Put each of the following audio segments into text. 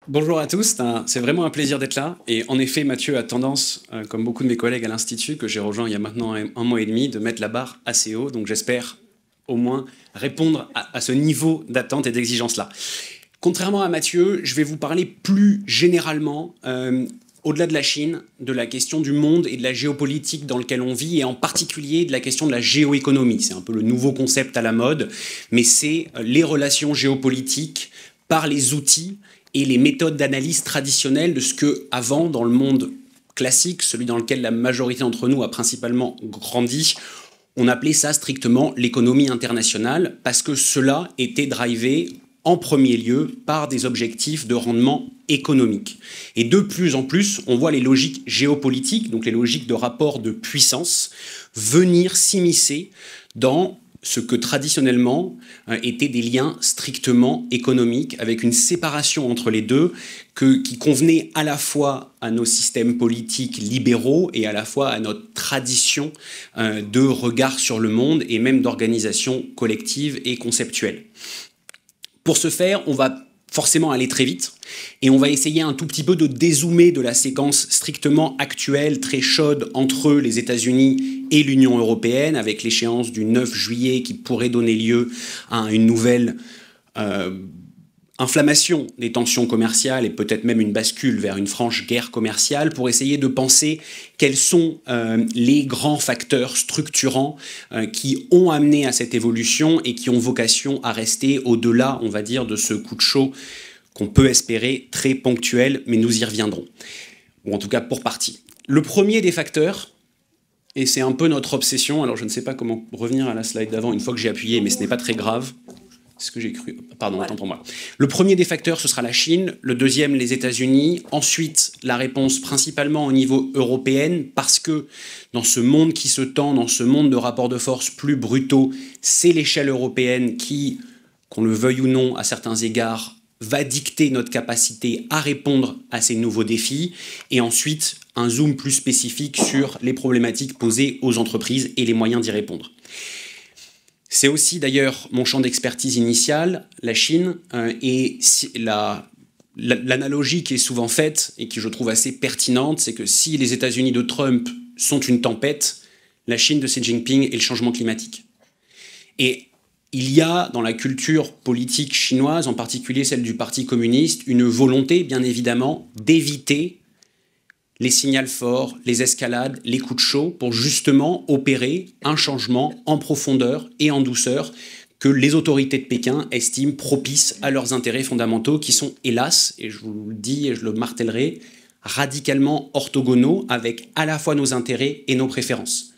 Bonjour à tous, c'est vraiment un plaisir d'être là. Et en effet, Mathieu a tendance, comme beaucoup de mes collègues à l'Institut, que j'ai rejoint il y a maintenant un mois et demi, de mettre la barre assez haut. Donc j'espère au moins répondre à ce niveau d'attente et d'exigence-là. Contrairement à Mathieu, je vais vous parler plus généralement, au-delà de la Chine, de la question du monde et de la géopolitique dans lequel on vit, et en particulier de la question de la géoéconomie. C'est un peu le nouveau concept à la mode, mais c'est les relations géopolitiques par les outils et les méthodes d'analyse traditionnelles de ce que, avant, dans le monde classique, celui dans lequel la majorité d'entre nous a principalement grandi, on appelait ça strictement l'économie internationale, parce que cela était drivé en premier lieu par des objectifs de rendement économique. Et de plus en plus, on voit les logiques géopolitiques, donc les logiques de rapport de puissance, venir s'immiscer dans ce que traditionnellement étaient des liens strictement économiques, avec une séparation entre les deux qui convenait à la fois à nos systèmes politiques libéraux et à la fois à notre tradition de regard sur le monde et même d'organisation collective et conceptuelle. Pour ce faire, on va forcément aller très vite, et on va essayer un tout petit peu de dézoomer de la séquence strictement actuelle, très chaude, entre les États-Unis et l'Union européenne, avec l'échéance du 9 juillet qui pourrait donner lieu à une nouvelle inflammation des tensions commerciales et peut-être même une bascule vers une franche guerre commerciale, pour essayer de penser quels sont les grands facteurs structurants qui ont amené à cette évolution et qui ont vocation à rester au-delà, on va dire, de ce coup de chaud qu'on peut espérer très ponctuel, mais nous y reviendrons. Ou en tout cas pour partie. Le premier des facteurs, et c'est un peu notre obsession, alors je ne sais pas comment revenir à la slide d'avant une fois que j'ai appuyé, mais ce n'est pas très grave. C'est ce que j'ai cru. Pardon, autant pour moi. Le premier des facteurs, ce sera la Chine. Le deuxième, les États-Unis. Ensuite, la réponse principalement au niveau européen, parce que dans ce monde qui se tend, dans ce monde de rapports de force plus brutaux, c'est l'échelle européenne qui, qu'on le veuille ou non, à certains égards, va dicter notre capacité à répondre à ces nouveaux défis. Et ensuite, un zoom plus spécifique sur les problématiques posées aux entreprises et les moyens d'y répondre. C'est aussi d'ailleurs mon champ d'expertise initial, la Chine, et l'analogie qui est souvent faite et qui je trouve assez pertinente, c'est que si les États-Unis de Trump sont une tempête, la Chine de Xi Jinping est le changement climatique. Et il y a dans la culture politique chinoise, en particulier celle du Parti communiste, une volonté bien évidemment d'éviter les signaux forts, les escalades, les coups de chaud, pour justement opérer un changement en profondeur et en douceur que les autorités de Pékin estiment propices à leurs intérêts fondamentaux, qui sont, hélas, et je vous le dis et je le martellerai, radicalement orthogonaux avec à la fois nos intérêts et nos préférences.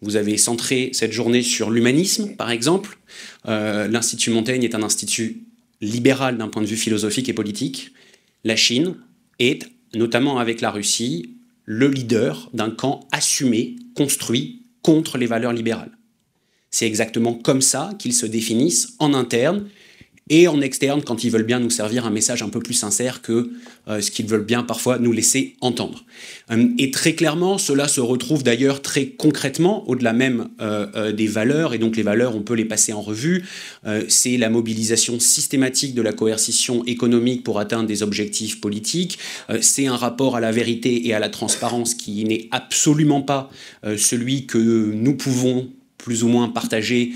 Vous avez centré cette journée sur l'humanisme, par exemple. L'Institut Montaigne est un institut libéral d'un point de vue philosophique et politique. La Chine est, notamment avec la Russie, le leader d'un camp assumé, construit contre les valeurs libérales. C'est exactement comme ça qu'ils se définissent en interne et en externe quand ils veulent bien nous servir un message un peu plus sincère que ce qu'ils veulent bien parfois nous laisser entendre. Et très clairement, cela se retrouve d'ailleurs très concrètement au-delà même des valeurs, et donc les valeurs, on peut les passer en revue. C'est la mobilisation systématique de la coercition économique pour atteindre des objectifs politiques. C'est un rapport à la vérité et à la transparence qui n'est absolument pas celui que nous pouvons plus ou moins partagé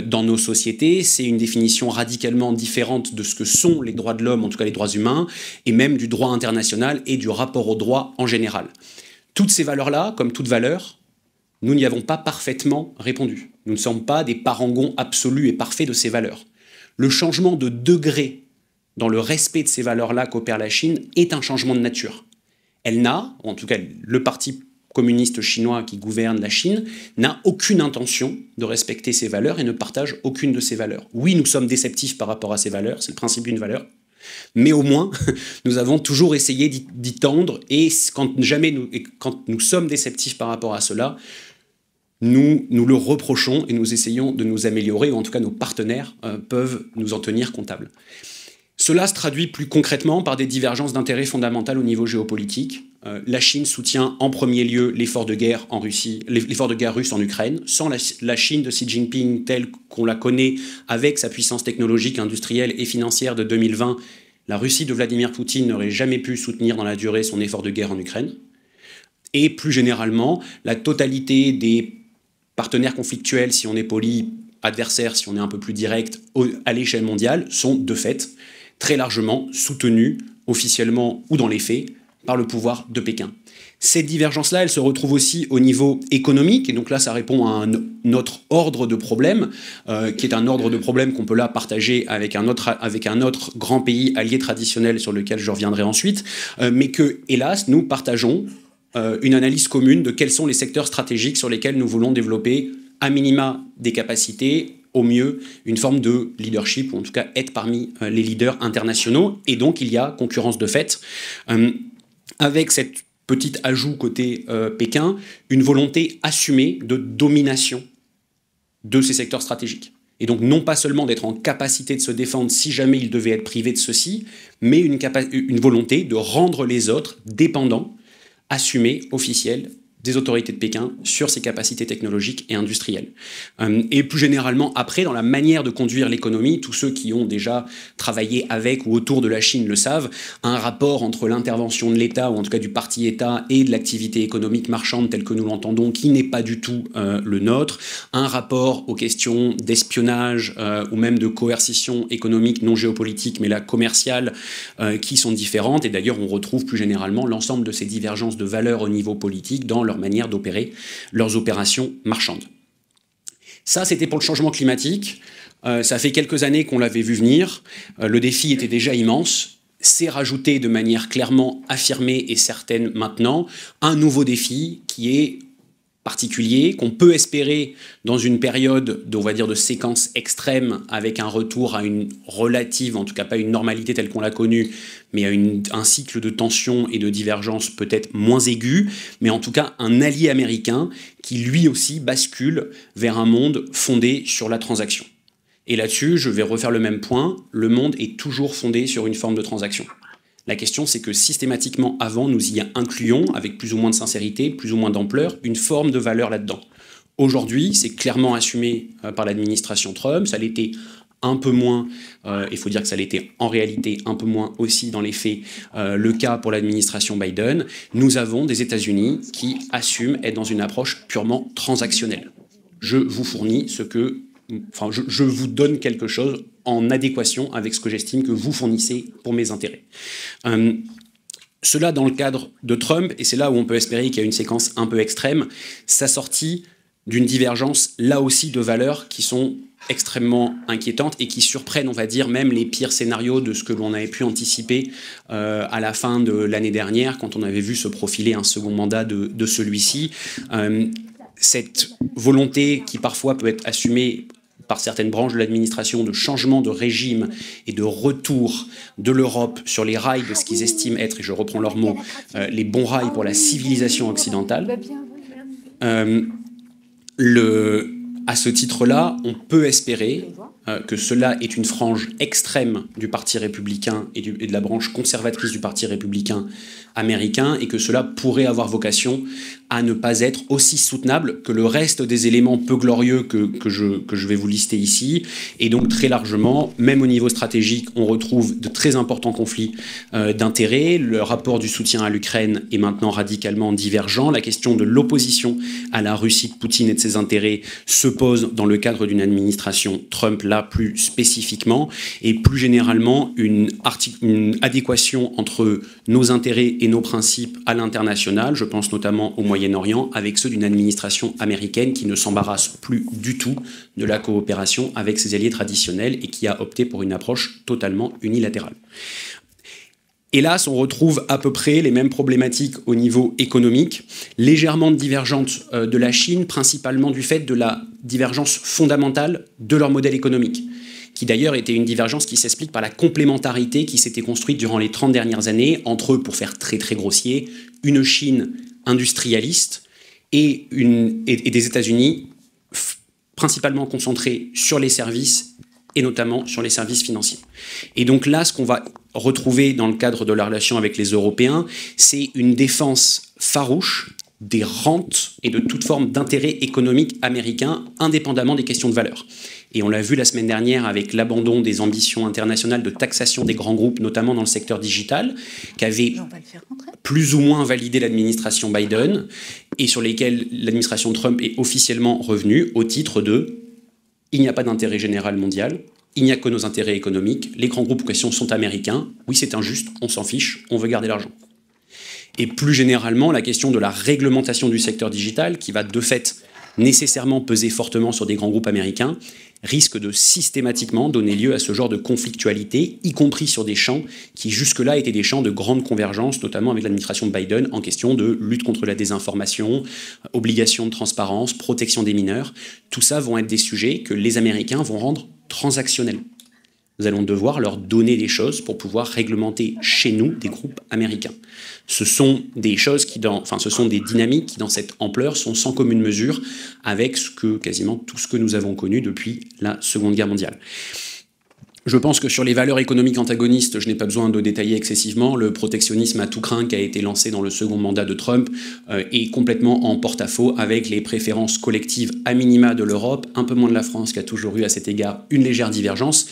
dans nos sociétés. C'est une définition radicalement différente de ce que sont les droits de l'homme, en tout cas les droits humains, et même du droit international et du rapport au droit en général. Toutes ces valeurs-là, comme toute valeur, nous n'y avons pas parfaitement répondu. Nous ne sommes pas des parangons absolus et parfaits de ces valeurs. Le changement de degré dans le respect de ces valeurs-là qu'opère la Chine est un changement de nature. Elle n'a, en tout cas le parti communiste chinois qui gouverne la Chine, n'a aucune intention de respecter ces valeurs et ne partage aucune de ces valeurs. Oui, nous sommes déceptifs par rapport à ces valeurs, c'est le principe d'une valeur, mais au moins, nous avons toujours essayé d'y tendre, et quand nous sommes déceptifs par rapport à cela, nous le reprochons et nous essayons de nous améliorer, ou en tout cas nos partenaires peuvent nous en tenir comptables. Cela se traduit plus concrètement par des divergences d'intérêts fondamentales au niveau géopolitique. La Chine soutient en premier lieu l'effort de guerre en Russie, l'effort de guerre russe en Ukraine. Sans la Chine de Xi Jinping telle qu'on la connaît, avec sa puissance technologique, industrielle et financière de 2020, la Russie de Vladimir Poutine n'aurait jamais pu soutenir dans la durée son effort de guerre en Ukraine. Et plus généralement, la totalité des partenaires conflictuels, si on est poli, adversaires, si on est un peu plus direct, à l'échelle mondiale, sont de fait très largement soutenus, officiellement ou dans les faits, par le pouvoir de Pékin. Cette divergence-là, elle se retrouve aussi au niveau économique, et donc là, ça répond à un autre ordre de problème, qui est un ordre de problème qu'on peut là partager avec un autre grand pays allié traditionnel sur lequel je reviendrai ensuite, mais que, hélas, nous partageons une analyse commune de quels sont les secteurs stratégiques sur lesquels nous voulons développer à minima des capacités, au mieux une forme de leadership, ou en tout cas être parmi les leaders internationaux, et donc il y a concurrence de fait, avec cette petit ajout côté Pékin, une volonté assumée de domination de ces secteurs stratégiques. Et donc non pas seulement d'être en capacité de se défendre si jamais il devait être privé de ceci, mais une volonté de rendre les autres dépendants, assumés, officiels, des autorités de Pékin sur ses capacités technologiques et industrielles. Et plus généralement, après, dans la manière de conduire l'économie, tous ceux qui ont déjà travaillé avec ou autour de la Chine le savent, un rapport entre l'intervention de l'État, ou en tout cas du parti État, et de l'activité économique marchande telle que nous l'entendons, qui n'est pas du tout le nôtre, un rapport aux questions d'espionnage ou même de coercition économique, non géopolitique, mais là commerciale, qui sont différentes. Et d'ailleurs, on retrouve plus généralement l'ensemble de ces divergences de valeurs au niveau politique dans leur manière d'opérer leurs opérations marchandes. Ça, c'était pour le changement climatique. Ça fait quelques années qu'on l'avait vu venir. Le défi était déjà immense. C'est rajouté de manière clairement affirmée et certaine maintenant un nouveau défi qui est particulier, qu'on peut espérer dans une période on va dire, de séquence extrême avec un retour à une relative, en tout cas pas une normalité telle qu'on l'a connue, mais à un cycle de tension et de divergence peut-être moins aigu, mais en tout cas un allié américain qui lui aussi bascule vers un monde fondé sur la transaction. Et là-dessus, je vais refaire le même point, le monde est toujours fondé sur une forme de transaction. La question, c'est que systématiquement, avant, nous y incluions, avec plus ou moins de sincérité, plus ou moins d'ampleur, une forme de valeur là-dedans. Aujourd'hui, c'est clairement assumé par l'administration Trump, ça l'était un peu moins, il faut dire que ça l'était en réalité un peu moins aussi dans les faits, le cas pour l'administration Biden. Nous avons des États-Unis qui assument être dans une approche purement transactionnelle. Je vous fournis ce que... Enfin, je vous donne quelque chose en adéquation avec ce que j'estime que vous fournissez pour mes intérêts. Cela dans le cadre de Trump, et c'est là où on peut espérer qu'il y a une séquence un peu extrême, s'assortit d'une divergence, là aussi, de valeurs qui sont extrêmement inquiétantes et qui surprennent, on va dire, même les pires scénarios de ce que l'on avait pu anticiper à la fin de l'année dernière, quand on avait vu se profiler un second mandat de celui-ci. Cette volonté qui parfois peut être assumée par certaines branches de l'administration de changement de régime et de retour de l'Europe sur les rails de ce qu'ils estiment être, et je reprends leurs mots, les bons rails pour la civilisation occidentale. À ce titre-là, on peut espérer que cela est une frange extrême du Parti républicain et de la branche conservatrice du Parti républicain américain, et que cela pourrait avoir vocation à ne pas être aussi soutenable que le reste des éléments peu glorieux que je vais vous lister ici. Et donc très largement, même au niveau stratégique, on retrouve de très importants conflits d'intérêts. Le rapport du soutien à l'Ukraine est maintenant radicalement divergent. La question de l'opposition à la Russie de Poutine et de ses intérêts se pose dans le cadre d'une administration Trump, là plus spécifiquement, et plus généralement une adéquation entre nos intérêts et nos principes à l'international, je pense notamment au Moyen-Orient, avec ceux d'une administration américaine qui ne s'embarrasse plus du tout de la coopération avec ses alliés traditionnels et qui a opté pour une approche totalement unilatérale. Hélas, on retrouve à peu près les mêmes problématiques au niveau économique, légèrement divergentes de la Chine, principalement du fait de la divergence fondamentale de leur modèle économique, qui d'ailleurs était une divergence qui s'explique par la complémentarité qui s'était construite durant les 30 dernières années entre, pour faire très très grossier, une Chine industrialiste et des États-Unis principalement concentrés sur les services et notamment sur les services financiers. Et donc là, ce qu'on va retrouver dans le cadre de la relation avec les Européens, c'est une défense farouche des rentes et de toute forme d'intérêt économique américain, indépendamment des questions de valeur. Et on l'a vu la semaine dernière avec l'abandon des ambitions internationales de taxation des grands groupes, notamment dans le secteur digital, qu'avait plus ou moins validé l'administration Biden, et sur lesquels l'administration Trump est officiellement revenue au titre de « il n'y a pas d'intérêt général mondial ». Il n'y a que nos intérêts économiques, les grands groupes en question sont américains, oui c'est injuste, on s'en fiche, on veut garder l'argent. Et plus généralement, la question de la réglementation du secteur digital, qui va de fait nécessairement peser fortement sur des grands groupes américains, risque de systématiquement donner lieu à ce genre de conflictualité, y compris sur des champs qui jusque-là étaient des champs de grande convergence, notamment avec l'administration de Biden, en question de lutte contre la désinformation, obligation de transparence, protection des mineurs. Tout ça vont être des sujets que les Américains vont rendre transactionnels. Nous allons devoir leur donner des choses pour pouvoir réglementer chez nous des groupes américains. Ce sont des choses ce sont des dynamiques qui, dans cette ampleur, sont sans commune mesure avec quasiment tout ce que nous avons connu depuis la Seconde Guerre mondiale. Je pense que sur les valeurs économiques antagonistes, je n'ai pas besoin de détailler excessivement. Le protectionnisme à tout crin qui a été lancé dans le second mandat de Trump est complètement en porte-à-faux avec les préférences collectives à minima de l'Europe, un peu moins de la France qui a toujours eu à cet égard une légère divergence.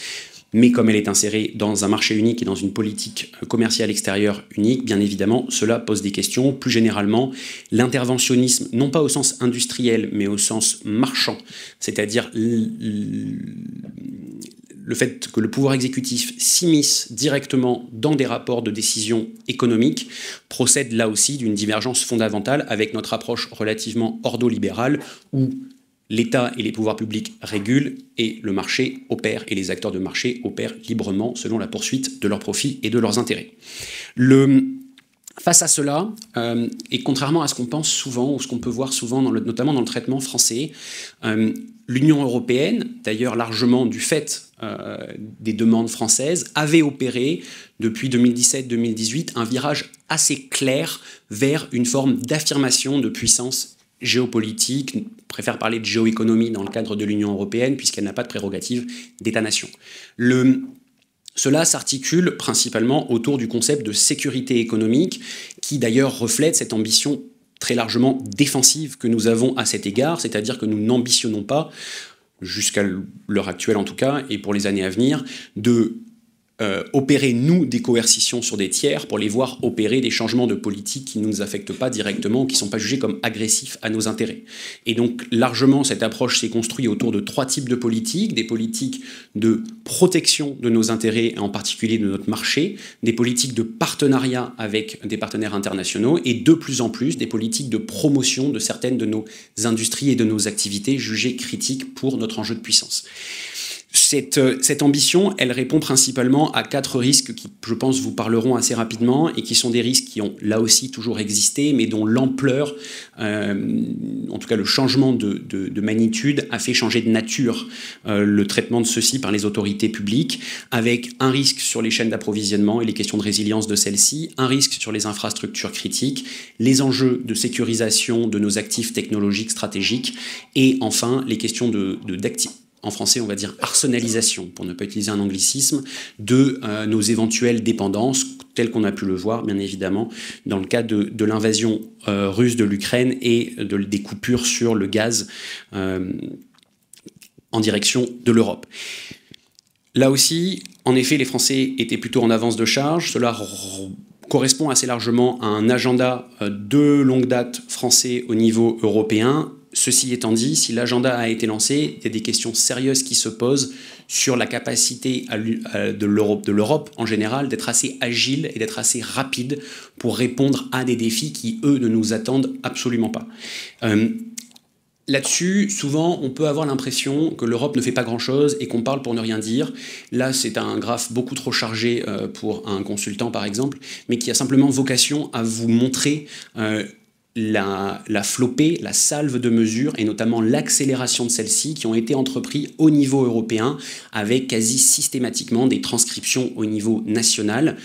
Mais comme elle est insérée dans un marché unique et dans une politique commerciale extérieure unique, bien évidemment, cela pose des questions. Plus généralement, l'interventionnisme, non pas au sens industriel, mais au sens marchand, c'est-à-dire le fait que le pouvoir exécutif s'immisce directement dans des rapports de décision économique, procède là aussi d'une divergence fondamentale avec notre approche relativement ordolibérale, où l'État et les pouvoirs publics régulent et le marché opère, et les acteurs de marché opèrent librement selon la poursuite de leurs profits et de leurs intérêts. Face à cela, et contrairement à ce qu'on pense souvent, ou ce qu'on peut voir souvent, notamment dans le traitement français, l'Union européenne, d'ailleurs largement du fait des demandes françaises, avait opéré depuis 2017-2018 un virage assez clair vers une forme d'affirmation de puissance géopolitique, préfère parler de géoéconomie dans le cadre de l'Union européenne, puisqu'elle n'a pas de prérogative d'État-nation. Cela s'articule principalement autour du concept de sécurité économique, qui d'ailleurs reflète cette ambition très largement défensive que nous avons à cet égard, c'est-à-dire que nous n'ambitionnons pas, jusqu'à l'heure actuelle en tout cas, et pour les années à venir, de opérer, nous, des coercitions sur des tiers pour les voir opérer des changements de politique qui ne nous affectent pas directement, qui ne sont pas jugés comme agressifs à nos intérêts. Et donc, largement, cette approche s'est construite autour de trois types de politiques, des politiques de protection de nos intérêts, et en particulier de notre marché, des politiques de partenariat avec des partenaires internationaux, et de plus en plus, des politiques de promotion de certaines de nos industries et de nos activités jugées critiques pour notre enjeu de puissance. Cette ambition, elle répond principalement à 4 risques qui, je pense, vous parleront assez rapidement et qui sont des risques qui ont là aussi toujours existé, mais dont l'ampleur, en tout cas le changement de magnitude, a fait changer de nature le traitement de ceux-ci par les autorités publiques, avec un risque sur les chaînes d'approvisionnement et les questions de résilience de celles-ci, un risque sur les infrastructures critiques, les enjeux de sécurisation de nos actifs technologiques stratégiques, et enfin les questions d'actifs. En français, on va dire arsenalisation, pour ne pas utiliser un anglicisme, de nos éventuelles dépendances, telles qu'on a pu le voir, bien évidemment, dans le cas de l'invasion russe de l'Ukraine et des coupures sur le gaz en direction de l'Europe. Là aussi, en effet, les Français étaient plutôt en avance de charge. Cela correspond assez largement à un agenda de longue date français au niveau européen. Ceci étant dit, si l'agenda a été lancé, il y a des questions sérieuses qui se posent sur la capacité de l'Europe en général d'être assez agile et d'être assez rapide pour répondre à des défis qui, eux, ne nous attendent absolument pas. Là-dessus, souvent, on peut avoir l'impression que l'Europe ne fait pas grand-chose et qu'on parle pour ne rien dire. Là, c'est un graphe beaucoup trop chargé pour un consultant, par exemple, mais qui a simplement vocation à vous montrer la flopée, la salve de mesures, et notamment l'accélération de celles-ci qui ont été entreprises au niveau européen avec quasi systématiquement des transcriptions au niveau national.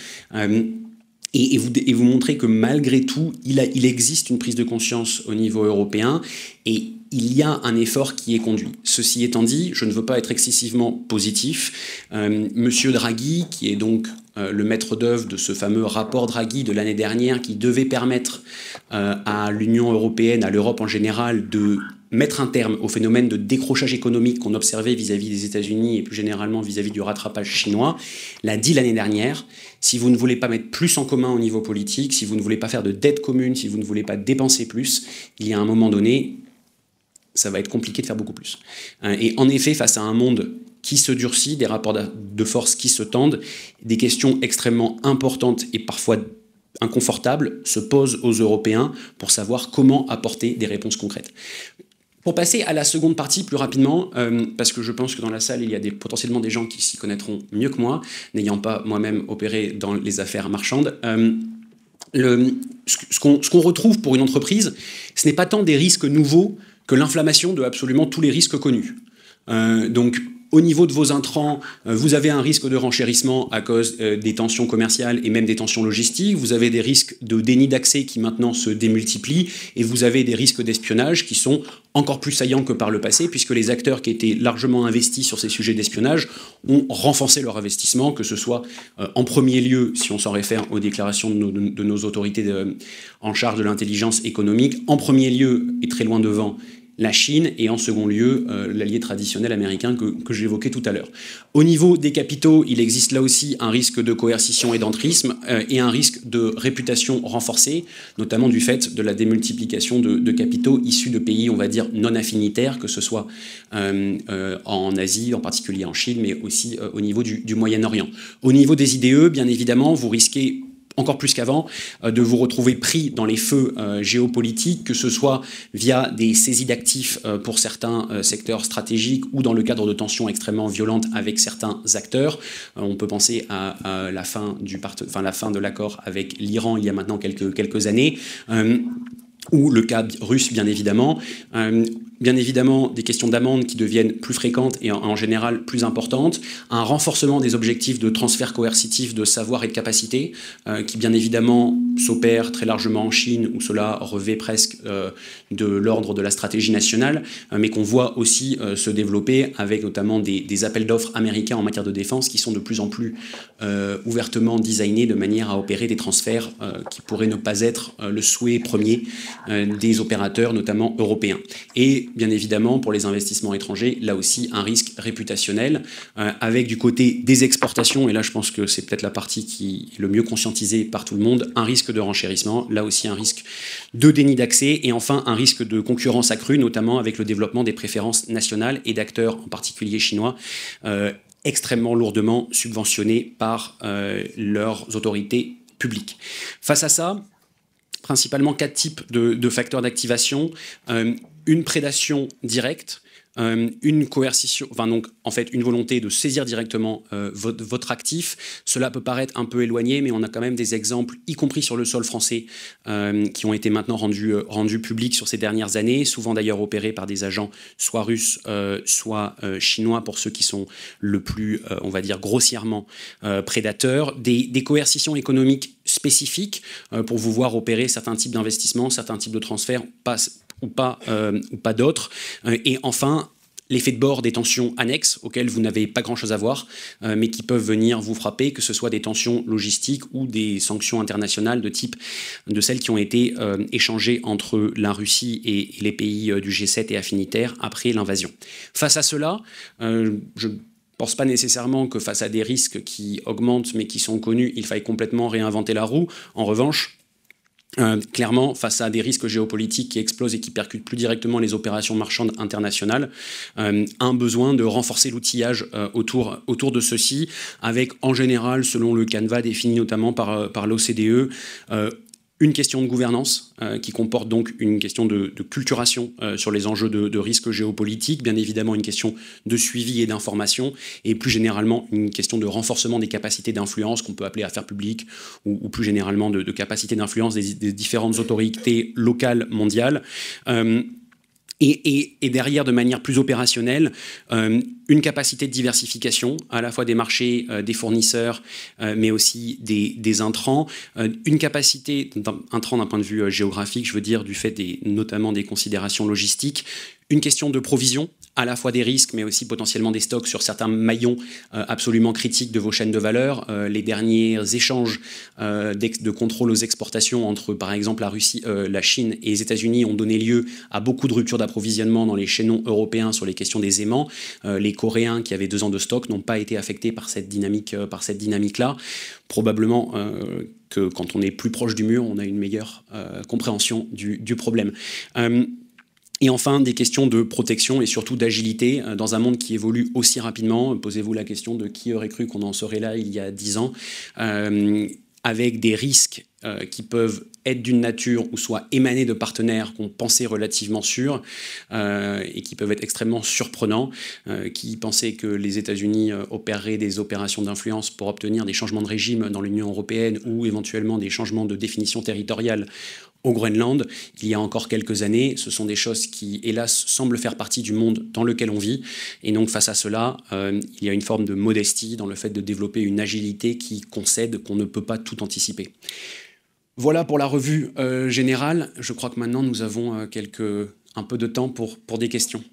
Et vous montrer que malgré tout, il existe une prise de conscience au niveau européen et il y a un effort qui est conduit. Ceci étant dit, je ne veux pas être excessivement positif. Monsieur Draghi, qui est donc le maître d'œuvre de ce fameux rapport Draghi de l'année dernière qui devait permettre à l'Union européenne, à l'Europe en général, de mettre un terme au phénomène de décrochage économique qu'on observait vis-à-vis des États-Unis et plus généralement vis-à-vis du rattrapage chinois, l'a dit l'année dernière. Si vous ne voulez pas mettre plus en commun au niveau politique, si vous ne voulez pas faire de dette commune, si vous ne voulez pas dépenser plus, il y a un moment donné, ça va être compliqué de faire beaucoup plus. Et en effet, face à un monde qui se durcit, des rapports de force qui se tendent, des questions extrêmement importantes et parfois inconfortables se posent aux Européens pour savoir comment apporter des réponses concrètes. Pour passer à la seconde partie plus rapidement, parce que je pense que dans la salle, il y a potentiellement des gens qui s'y connaîtront mieux que moi, n'ayant pas moi-même opéré dans les affaires marchandes. Ce qu'on retrouve pour une entreprise, ce n'est pas tant des risques nouveaux que l'inflammation de absolument tous les risques connus. Donc, au niveau de vos intrants, vous avez un risque de renchérissement à cause des tensions commerciales et même des tensions logistiques. Vous avez des risques de déni d'accès qui maintenant se démultiplient. Et vous avez des risques d'espionnage qui sont encore plus saillants que par le passé, puisque les acteurs qui étaient largement investis sur ces sujets d'espionnage ont renforcé leur investissement, que ce soit en premier lieu, si on s'en réfère aux déclarations de nos autorités en charge de l'intelligence économique, en premier lieu et très loin devant, la Chine, et en second lieu, l'allié traditionnel américain que j'évoquais tout à l'heure. Au niveau des capitaux, il existe là aussi un risque de coercition et d'entrisme et un risque de réputation renforcée, notamment du fait de la démultiplication de capitaux issus de pays, on va dire, non affinitaires, que ce soit en Asie, en particulier en Chine, mais aussi au niveau du Moyen-Orient. Au niveau des IDE, bien évidemment, vous risquez encore plus qu'avant, de vous retrouver pris dans les feux géopolitiques, que ce soit via des saisies d'actifs pour certains secteurs stratégiques ou dans le cadre de tensions extrêmement violentes avec certains acteurs. On peut penser à la fin de l'accord avec l'Iran il y a maintenant quelques années, ou le cas russe, bien évidemment. Bien évidemment, des questions d'amende qui deviennent plus fréquentes et en général plus importantes, un renforcement des objectifs de transfert coercitif de savoir et de capacité, qui bien évidemment s'opère très largement en Chine, où cela revêt presque de l'ordre de la stratégie nationale, mais qu'on voit aussi se développer avec notamment des appels d'offres américains en matière de défense qui sont de plus en plus ouvertement designés de manière à opérer des transferts qui pourraient ne pas être le souhait premier des opérateurs, notamment européens. Et bien évidemment, pour les investissements étrangers, là aussi, un risque réputationnel, avec du côté des exportations, et là je pense que c'est peut-être la partie qui est le mieux conscientisée par tout le monde, un risque de renchérissement, là aussi un risque de déni d'accès, et enfin un risque de concurrence accrue, notamment avec le développement des préférences nationales et d'acteurs, en particulier chinois, extrêmement lourdement subventionnés par leurs autorités publiques. Face à ça, principalement 4 types de facteurs d'activation. Une prédation directe, une coercition, enfin donc en fait une volonté de saisir directement votre actif. Cela peut paraître un peu éloigné, mais on a quand même des exemples, y compris sur le sol français, qui ont été maintenant rendus publics sur ces dernières années, souvent d'ailleurs opérés par des agents soit russes, soit chinois pour ceux qui sont le plus, on va dire, grossièrement prédateurs, des coercitions économiques spécifiques pour vous voir opérer certains types d'investissements, certains types de transferts, ou pas d'autres. Et enfin, l'effet de bord des tensions annexes auxquelles vous n'avez pas grand-chose à voir, mais qui peuvent venir vous frapper, que ce soit des tensions logistiques ou des sanctions internationales de type de celles qui ont été échangées entre la Russie et les pays du G7 et affinitaires après l'invasion. Face à cela, je ne pense pas nécessairement que face à des risques qui augmentent mais qui sont connus, il faille complètement réinventer la roue. En revanche, clairement, face à des risques géopolitiques qui explosent et qui percutent plus directement les opérations marchandes internationales, un besoin de renforcer l'outillage autour de ceux-ci, avec en général, selon le canevas défini notamment par l'OCDE, une question de gouvernance qui comporte donc une question de culturation sur les enjeux de risques géopolitiques, bien évidemment une question de suivi et d'information, et plus généralement une question de renforcement des capacités d'influence qu'on peut appeler affaires publiques, ou plus généralement de capacités d'influence des différentes autorités locales, mondiales. Et derrière, de manière plus opérationnelle, une capacité de diversification, à la fois des marchés, des fournisseurs, mais aussi des intrants, une capacité, intrants d'un point de vue géographique, je veux dire, du fait notamment des considérations logistiques, une question de provision, à la fois des risques, mais aussi potentiellement des stocks sur certains maillons absolument critiques de vos chaînes de valeur. Les derniers échanges de contrôle aux exportations entre, par exemple, la Chine et les États-Unis ont donné lieu à beaucoup de ruptures d'approvisionnement dans les chaînons européens sur les questions des aimants. Les Coréens, qui avaient 2 ans de stock, n'ont pas été affectés par cette dynamique-là. Probablement que quand on est plus proche du mur, on a une meilleure compréhension du problème. Et enfin, des questions de protection et surtout d'agilité dans un monde qui évolue aussi rapidement. Posez-vous la question de qui aurait cru qu'on en serait là il y a 10 ans, avec des risques qui peuvent être d'une nature ou soit émaner de partenaires qu'on pensait relativement sûrs et qui peuvent être extrêmement surprenants, qui pensaient que les États-Unis opéreraient des opérations d'influence pour obtenir des changements de régime dans l'Union européenne ou éventuellement des changements de définition territoriale au Groenland, il y a encore quelques années. Ce sont des choses qui, hélas, semblent faire partie du monde dans lequel on vit. Et donc, face à cela, il y a une forme de modestie dans le fait de développer une agilité qui concède qu'on ne peut pas tout anticiper. Voilà pour la revue générale. Je crois que maintenant, nous avons un peu de temps pour des questions.